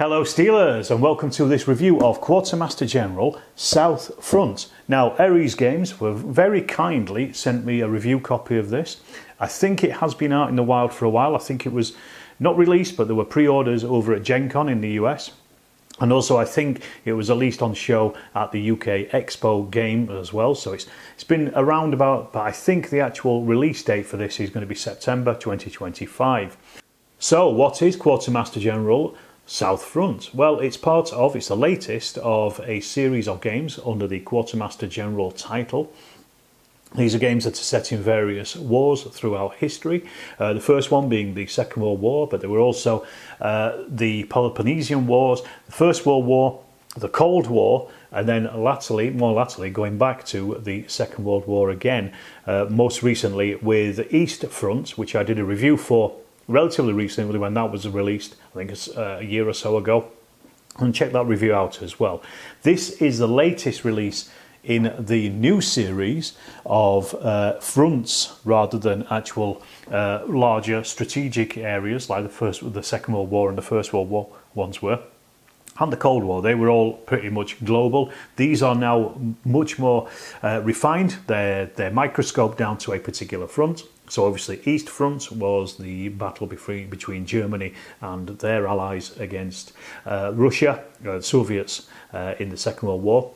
Hello Steelers, and welcome to this review of Quartermaster General South Front. Now Aries Games were very kindly sent me a review copy of this. I think it has been out in the wild for a while. I think it was not released, but there were pre-orders over at Gen Con in the US. And also I think it was released on show at the UK Expo game as well. So it's been around about, but I think the actual release date for this is going to be September 2025. So what is Quartermaster General South Front? Well, it's the latest of a series of games under the Quartermaster General title. These are games that are set in various wars throughout history. The first one being the Second World War, but there were also the Peloponnesian Wars, the First World War, the Cold War, and then more latterly going back to the Second World War again. Most recently with East Front, which I did a review for relatively recently when that was released, I think it's a year or so ago, and check that review out as well. This is the latest release in the new series of fronts rather than actual larger strategic areas like the Second World War and the First World War ones were. And the Cold War, they were all pretty much global. These are now much more refined. They're microscoped down to a particular front. So obviously East Front was the battle between Germany and their allies against Russia, the Soviets in the Second World War.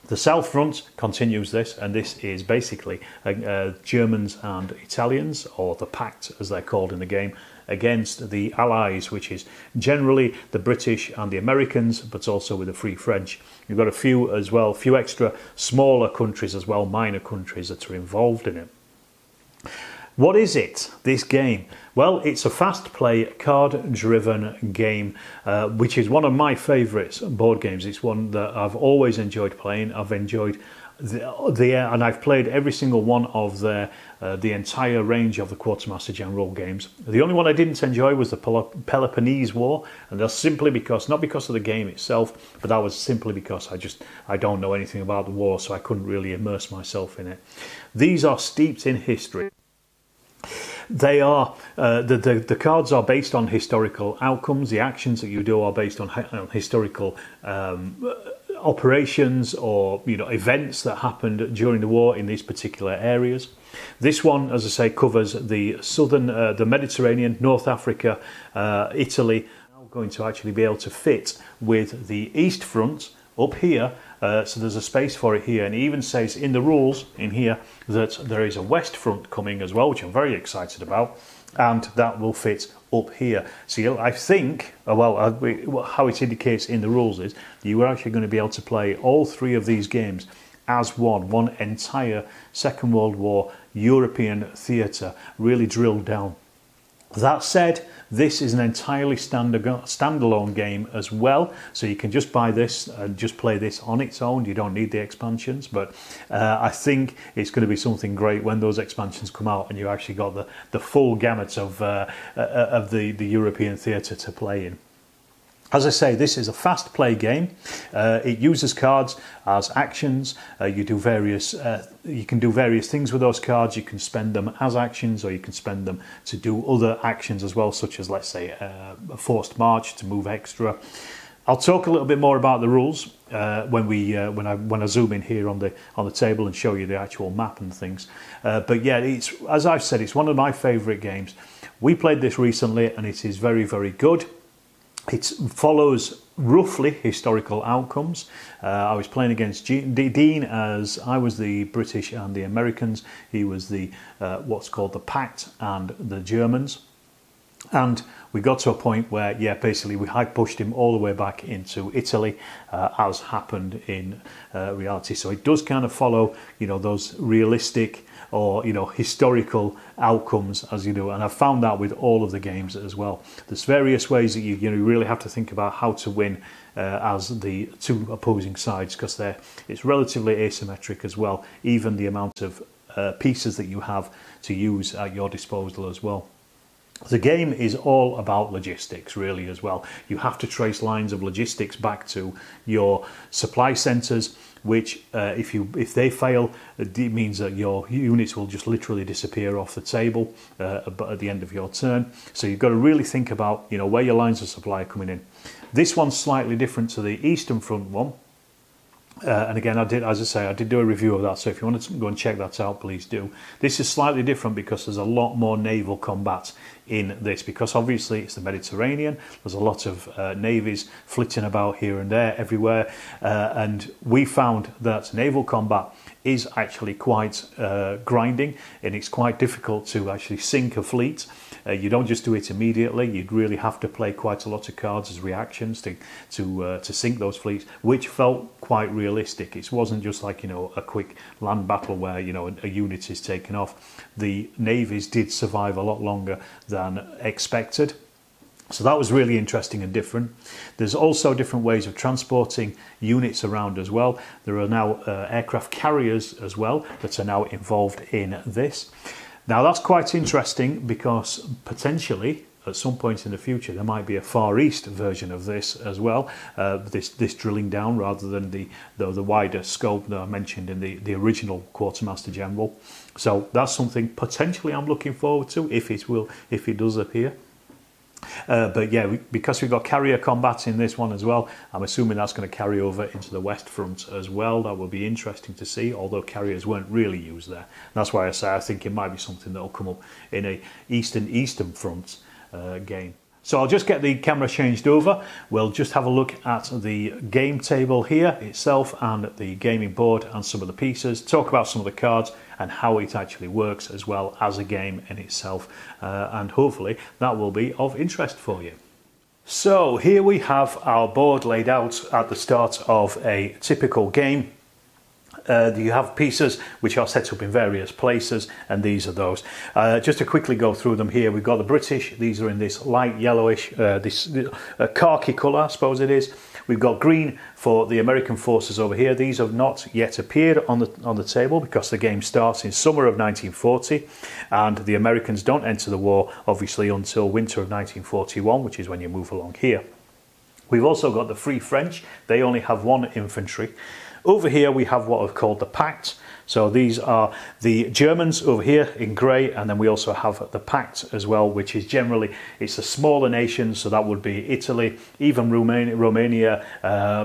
The South Front continues this, and this is basically Germans and Italians, or the Pact as they're called in the game, against the Allies, which is generally the British and the Americans, but also with the Free French. You've got a few as well, a few extra smaller countries as well, minor countries that are involved in it. What is it, this game? Well, it's a fast play, card driven game, which is one of my favourite board games. It's one that I've always enjoyed playing. I've enjoyed and I've played every single one of the entire range of the Quartermaster General games. The only one I didn't enjoy was the Peloponnese War, and that's simply because, not because of the game itself, but that was simply because I don't know anything about the war, so I couldn't really immerse myself in it. These are steeped in history. They are the cards are based on historical outcomes. The actions that you do are based on historical operations or events that happened during the war in these particular areas. This one, as I say, covers the southern, the Mediterranean, North Africa, Italy. Now going to actually be able to fit with the East Front up here. So there's a space for it here, and it even says in the rules in here that there is a West Front coming as well, which I'm very excited about, and that will fit up here. So I think, how it indicates in the rules is you are actually going to be able to play all three of these games as one entire Second World War European theatre, really drilled down. That said, this is an entirely standalone game as well, so you can just buy this and just play this on its own. You don't need the expansions, but I think it's going to be something great when those expansions come out and you actually got the full gamut of the European theatre to play in. As I say, this is a fast play game. It uses cards as actions. You can do various things with those cards. You can spend them as actions, or you can spend them to do other actions as well, such as, let's say, a forced march to move extra. I'll talk a little bit more about the rules when I zoom in here on the table and show you the actual map and things. But yeah, as I've said, it's one of my favourite games. We played this recently, and it is very, very good. It follows roughly historical outcomes. I was playing against Dean, as I was the British and the Americans. He was the what's called the Pact and the Germans. And we got to a point where, basically I pushed him all the way back into Italy, as happened in reality. So it does kind of follow, those realistic or historical outcomes as you do, and I've found that with all of the games as well. There's various ways that you really have to think about how to win as the two opposing sides, because it's relatively asymmetric as well, even the amount of pieces that you have to use at your disposal as well. The game is all about logistics, really, as well. You have to trace lines of logistics back to your supply centres, which if they fail, it means that your units will just literally disappear off the table at the end of your turn. So you've got to really think about, you know, where your lines of supply are coming in. This one's slightly different to the Eastern Front one. And again, as I say, I did do a review of that, so if you want to go and check that out, please do. This is slightly different because there's a lot more naval combat in this, because obviously it's the Mediterranean. There's a lot of navies flitting about here and there, everywhere, and we found that naval combat is actually quite grinding, and it's quite difficult to actually sink a fleet. You don't just do it immediately. You'd really have to play quite a lot of cards as reactions to sink those fleets, which felt quite realistic. It wasn't just like, you know, a quick land battle where, you know, a unit is taken off. The navies did survive a lot longer than expected. So that was really interesting and different. There's also different ways of transporting units around as well. There are now aircraft carriers as well that are now involved in this. Now that's quite interesting because potentially at some point in the future there might be a Far East version of this as well. This drilling down rather than the wider scope that I mentioned in the original Quartermaster General. So that's something potentially I'm looking forward to if it does appear. But yeah, because we've got carrier combat in this one as well, I'm assuming that's going to carry over into the West Front as well. That will be interesting to see, although carriers weren't really used there. And that's why I say I think it might be something that will come up in a Eastern Front game. So I'll just get the camera changed over. We'll just have a look at the game table here itself and the gaming board and some of the pieces, talk about some of the cards and how it actually works as well as a game in itself, and hopefully that will be of interest for you. So here we have our board laid out at the start of a typical game. You have pieces which are set up in various places, and these are those. Just to quickly go through them here, we've got the British. These are in this light yellowish, this khaki colour, I suppose it is. We've got green for the American forces over here. These have not yet appeared on the table because the game starts in summer of 1940, and the Americans don't enter the war obviously until winter of 1941, which is when you move along here. We've also got the Free French. They only have one infantry. Over here we have what are called the Pact. So these are the Germans over here in grey, and then we also have the Pact as well, which is generally, it's a smaller nation, so that would be Italy, even Romania,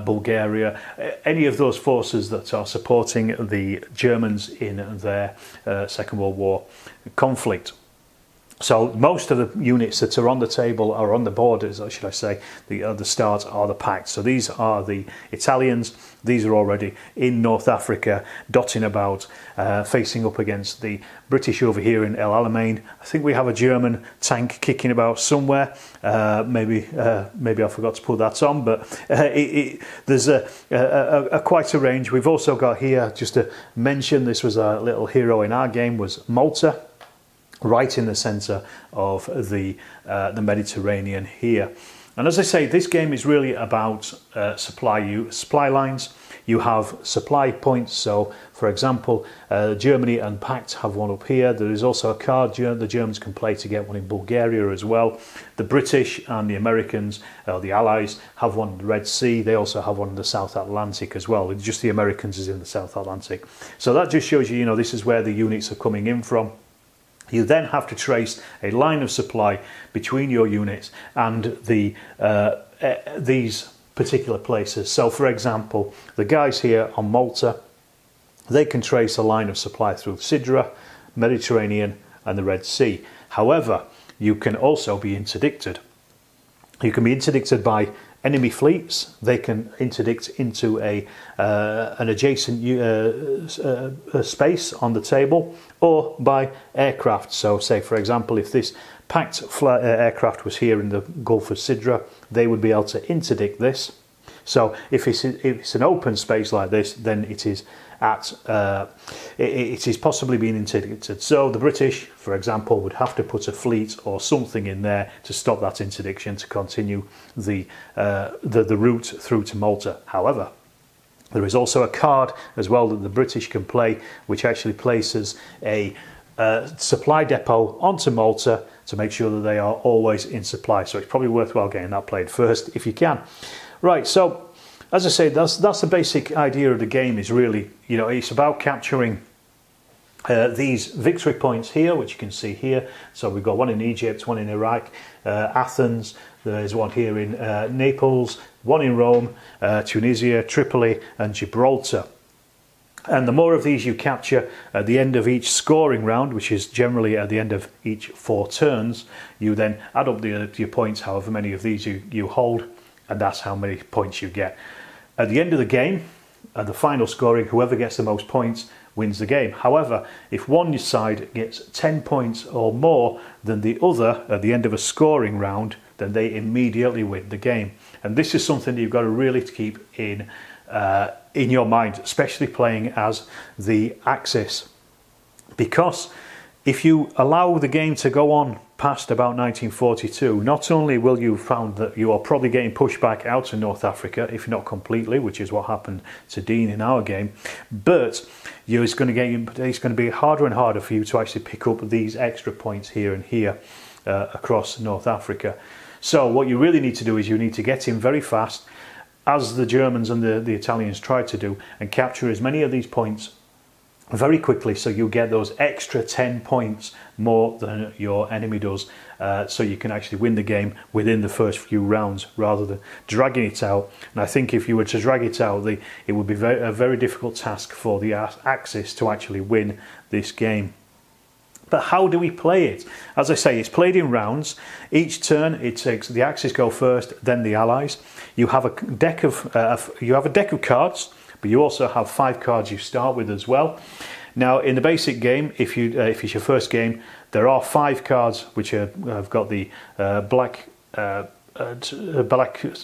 Bulgaria, any of those forces that are supporting the Germans in their Second World War conflict. So most of the units that are on the table or on the borders, or should I say, the start are the Pact. So these are the Italians. These are already in North Africa, dotting about, facing up against the British over here in El Alamein. I think we have a German tank kicking about somewhere. Maybe I forgot to put that on, but there's quite a range. We've also got here, just to mention, this was a little hero in our game, was Malta, right in the centre of the Mediterranean here. And as I say, this game is really about supply lines. You have supply points. So, for example, Germany and Pact have one up here. There is also a card the Germans can play to get one in Bulgaria as well. The British and the Americans, the Allies, have one in the Red Sea. They also have one in the South Atlantic as well. Just the Americans is in the South Atlantic. So that just shows you, you know, this is where the units are coming in from. You then have to trace a line of supply between your units and these particular places. So, for example, the guys here on Malta, they can trace a line of supply through Sidra, Mediterranean and the Red Sea. However, you can also be interdicted. You can be interdicted by enemy fleets. They can interdict into an adjacent space on the table, or by aircraft. So say, for example, if this Pact aircraft was here in the Gulf of Sidra, they would be able to interdict this. So if it's an open space like this, then it is it is possibly being interdicted. So the British, for example, would have to put a fleet or something in there to stop that interdiction, to continue the route through to Malta. However, there is also a card as well that the British can play, which actually places a supply depot onto Malta to make sure that they are always in supply. So it's probably worthwhile getting that played first if you can. Right, so as I say, that's the basic idea of the game. Is really, you know, it's about capturing these victory points here, which you can see here. So we've got one in Egypt, one in Iraq, Athens, there's one here in Naples, one in Rome, Tunisia, Tripoli and Gibraltar. And the more of these you capture at the end of each scoring round, which is generally at the end of each 4 turns, you then add up your points, however many of these you hold, and that's how many points you get. At the end of the game, at the final scoring, whoever gets the most points wins the game. However, if one side gets 10 points or more than the other at the end of a scoring round, then they immediately win the game. And this is something that you've got to really keep in your mind, especially playing as the Axis, because if you allow the game to go on past about 1942, not only will you found that you are probably getting pushed back out to North Africa, if not completely, which is what happened to Dean in our game, but it's going to be harder and harder for you to actually pick up these extra points here and here across North Africa. So what you really need to do is you need to get in very fast, as the Germans and the Italians tried to do, and capture as many of these points very quickly, so you get those extra 10 points more than your enemy does, so you can actually win the game within the first few rounds rather than dragging it out. And I think if you were to drag it out, it would be a very difficult task for the Axis to actually win this game. But how do we play it? As I say, it's played in rounds. Each turn, it takes the Axis go first, then the Allies. You have a deck of cards, but you also have 5 cards you start with as well. Now, in the basic game, if it's your first game, there are 5 cards which have got the black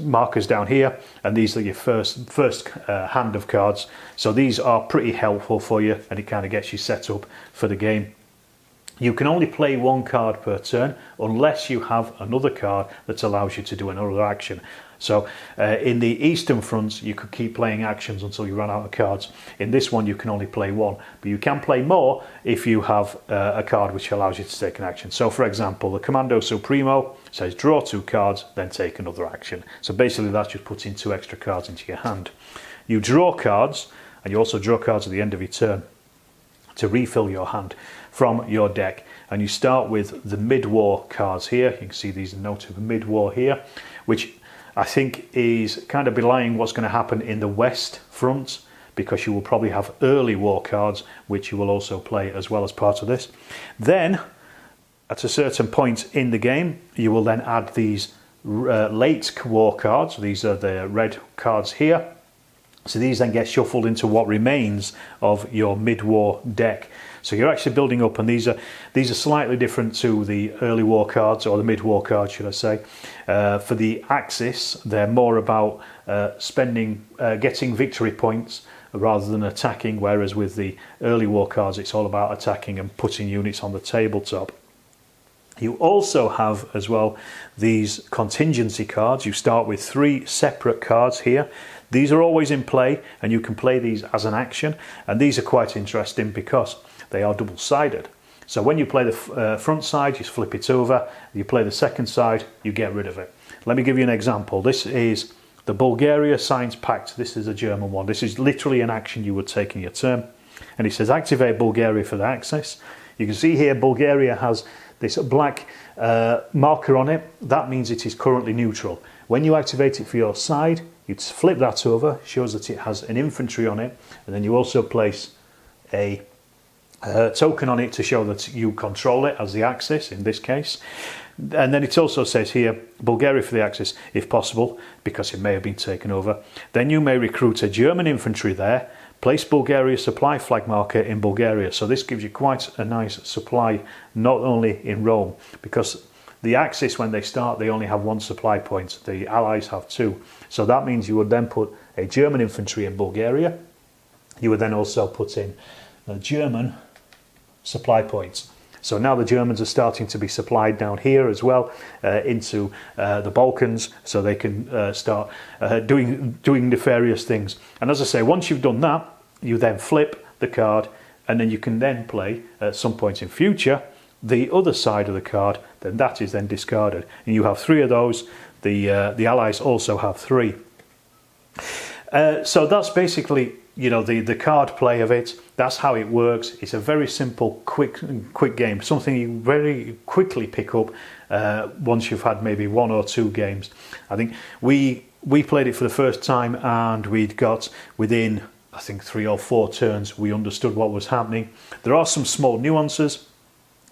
markers down here, and these are your first hand of cards. So these are pretty helpful for you, and it kind of gets you set up for the game. You can only play 1 card per turn unless you have another card that allows you to do another action. So in the Eastern fronts, you could keep playing actions until you run out of cards. In this one, you can only play 1, but you can play more if you have a card which allows you to take an action. So for example, the Commando Supremo says draw 2 cards, then take another action. So basically that's just putting 2 extra cards into your hand. You draw cards, and you also draw cards at the end of your turn to refill your hand from your deck. And you start with the mid-war cards here. You can see these are noted for mid-war here, which I think is kind of belying what's going to happen in the West front, because you will probably have early war cards which you will also play as well as part of this. Then at a certain point in the game, you will then add these late war cards. These are the red cards here. So these then get shuffled into what remains of your mid-war deck. So you're actually building up, and these are slightly different to the early war cards, or the mid-war cards, should I say. For the Axis, they're more about getting victory points rather than attacking, whereas with the early war cards, it's all about attacking and putting units on the tabletop. You also have as well these contingency cards. You start with 3 separate cards here. These are always in play, and you can play these as an action, and these are quite interesting because they are double-sided. So when you play the front side, you flip it over. You play the second side, you get rid of it. Let me give you an example. This is the Bulgaria Science Pact. This is a German one. This is literally an action you would take in your turn. And it says activate Bulgaria for the Axis. You can see here Bulgaria has this black marker on it. That means it is currently neutral. When you activate it for your side, you flip that over, shows that it has an infantry on it, and then you also place a token on it to show that you control it as the Axis in this case. And then it also says here Bulgaria for the Axis if possible, because it may have been taken over. Then you may recruit a German infantry there, place Bulgaria's supply flag marker in Bulgaria. So this gives you quite a nice supply, not only in Rome, because the Axis, when they start, they only have 1 supply point. The Allies have 2. So that means you would then put a German infantry in Bulgaria. You would then also put in German supply points. So now the Germans are starting to be supplied down here as well into the Balkans, so they can start doing nefarious things. And as I say, once you've done that, you then flip the card and then you can then play at some point in future the other side of the card, then that is then discarded. And you have 3 of those, the allies also have 3. So that's basically, you know, the card play of it. That's how it works. It's a very simple, quick game, something you very quickly pick up once you've had maybe 1 or 2 games. I think we played it for the first time, and we'd got within, I think, 3 or 4 turns, we understood what was happening. There are some small nuances,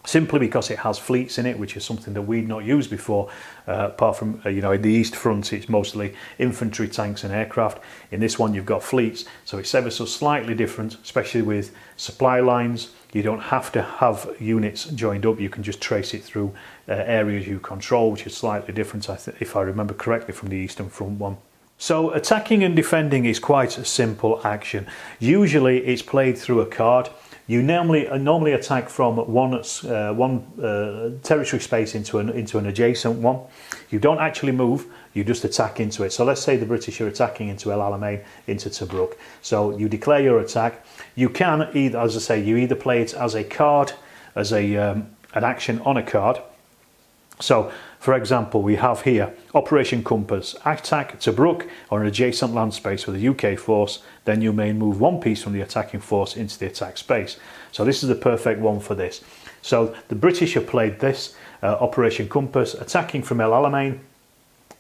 simply because it has fleets in it, which is something that we'd not used before. Apart from, you know, in the East Front, it's mostly infantry, tanks and aircraft. In this one, you've got fleets, so it's ever so slightly different, especially with supply lines. You don't have to have units joined up. You can just trace it through areas you control, which is slightly different, if I remember correctly, from the Eastern Front one. So attacking and defending is quite a simple action. Usually it's played through a card. You normally attack from one territory space into an adjacent one. You don't actually move, you just attack into it. So let's say the British are attacking into El Alamein, into Tobruk. So you declare your attack. You can either, as I say, you either play it as a card, as an action on a card. So, for example, we have here Operation Compass, attack Tobruk or an adjacent land space with a UK force, then you may move 1 piece from the attacking force into the attack space. So this is the perfect one for this. So the British have played this, Operation Compass, attacking from El Alamein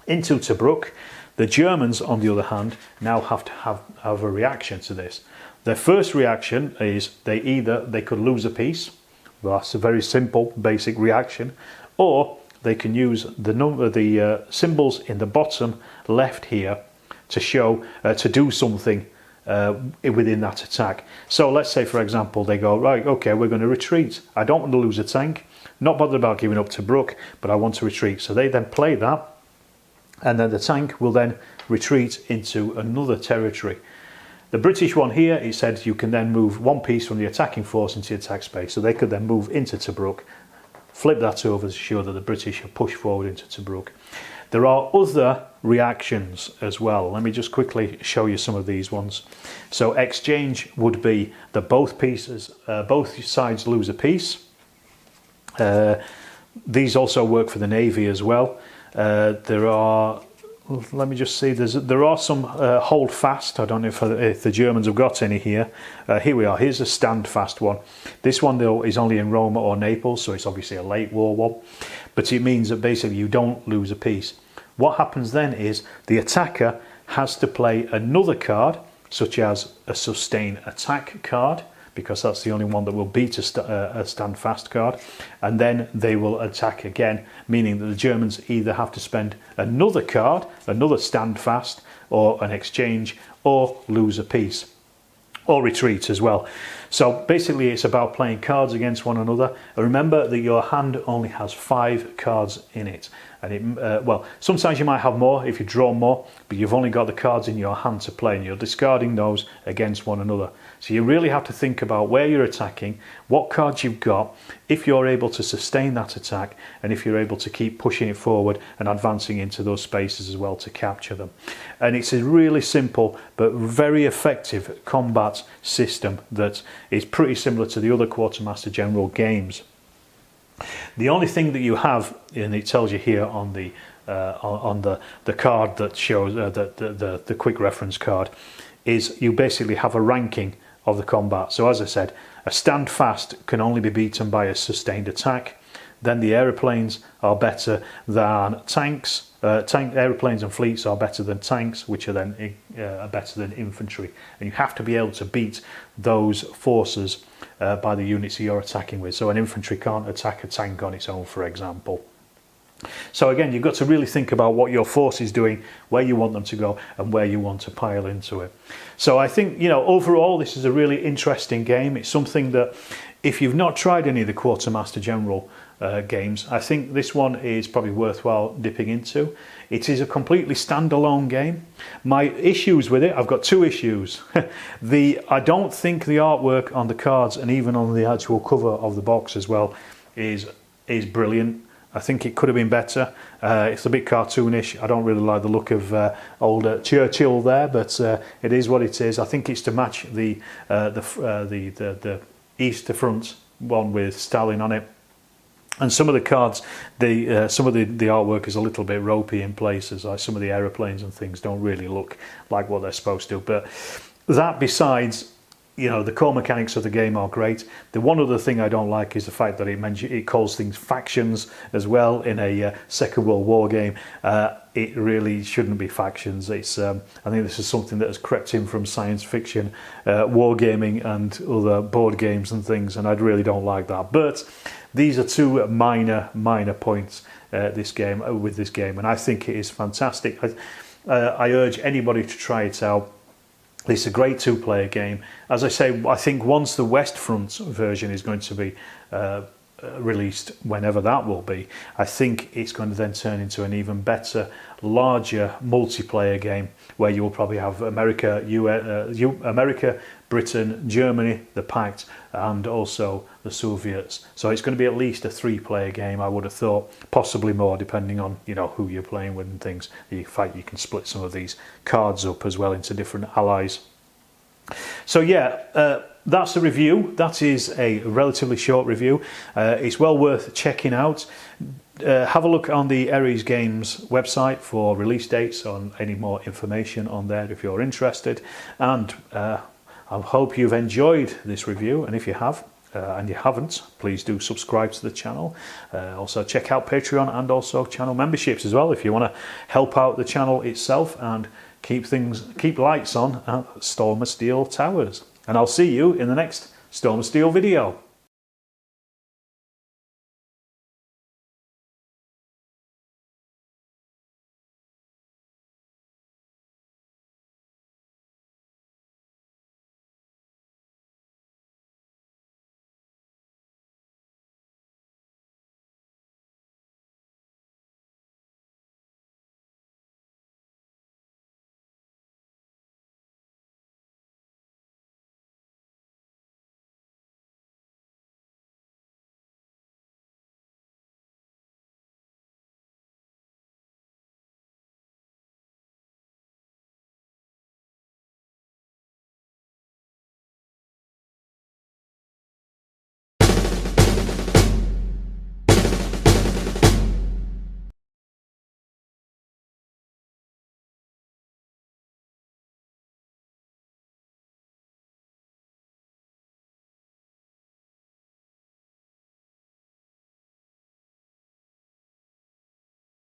into Tobruk. The Germans, on the other hand, now have to have a reaction to this. Their first reaction is they could lose a piece. Well, that's a very simple, basic reaction. Or they can use the symbols in the bottom left here to show to do something within that attack. So let's say, for example, they go, right, okay, we're going to retreat. I don't want to lose a tank, not bothered about giving up Tobruk, but I want to retreat. So they then play that, and then the tank will then retreat into another territory. The British one here, it said you can then move 1 piece from the attacking force into the attack space. So they could then move into Tobruk, flip that over to show that the British are pushed forward into Tobruk. There are other reactions as well. Let me just quickly show you some of these ones. So exchange would be that both sides lose a piece. These also work for the Navy as well. Let me just see, there are some hold fast. I don't know if the Germans have got any here. Here we are, here's a stand fast one. This one though is only in Rome or Naples, so it's obviously a late war one. But it means that basically you don't lose a piece. What happens then is the attacker has to play another card, such as a sustain attack card, because that's the only one that will beat a stand fast card, and then they will attack again, meaning that the Germans either have to spend another card, another stand fast, or an exchange, or lose a piece, or retreat as well. So basically it's about playing cards against one another. Remember that your hand only has 5 cards in it, and well, sometimes you might have more if you draw more, but you've only got the cards in your hand to play, and you're discarding those against one another. So you really have to think about where you're attacking, what cards you've got, if you're able to sustain that attack, and if you're able to keep pushing it forward and advancing into those spaces as well to capture them. And it's a really simple but very effective combat system that is pretty similar to the other Quartermaster General games. The only thing that you have, and it tells you here on the card that shows the quick reference card, is you basically have a ranking of the combat. So as I said, a stand fast can only be beaten by a sustained attack. Then the aeroplanes are better than tanks. Aeroplanes and fleets are better than tanks, which are then better than infantry. And you have to be able to beat those forces by the units you're attacking with. So an infantry can't attack a tank on its own, for example. So again, you've got to really think about what your force is doing, where you want them to go, and where you want to pile into it. So I think, you know, overall this is a really interesting game. It's something that, if you've not tried any of the Quartermaster General games, I think this one is probably worthwhile dipping into. It is a completely standalone game. My issues with it, I've got 2 issues. I don't think the artwork on the cards, and even on the actual cover of the box as well, is brilliant. I think it could have been better. It's a bit cartoonish. I don't really like the look of old Churchill there, but it is what it is. I think it's to match the Easter Front one with Stalin on it. And some of the cards, some of the artwork is a little bit ropey in places. Like some of the aeroplanes and things don't really look like what they're supposed to. But that, besides, you know, the core mechanics of the game are great. The one other thing I don't like is the fact that it calls things factions as well in a Second World War game. It really shouldn't be factions. It's I think this is something that has crept in from science fiction, wargaming and other board games and things, and I really don't like that. But these are two minor points with this game, and I think it is fantastic. I urge anybody to try it out. It's a great two-player game. As I say, I think once the West Front version is going to be released, whenever that will be, I think it's going to then turn into an even better, larger multiplayer game where you will probably have America, Britain, Germany, the Pact, and also the Soviets. So it's going to be at least a 3-player game, I would have thought, possibly more, depending on, you know, who you're playing with and things. In fact, you can split some of these cards up as well into different allies. So yeah, that's the review. That is a relatively short review. It's well worth checking out. Have a look on the Ares Games website for release dates, on any more information on there if you're interested. And I hope you've enjoyed this review, and if you have and you haven't, please do subscribe to the channel. Also check out Patreon and also channel memberships as well if you want to help out the channel itself and keep lights on at Storm of Steel Towers. And I'll see you in the next Storm of Steel video.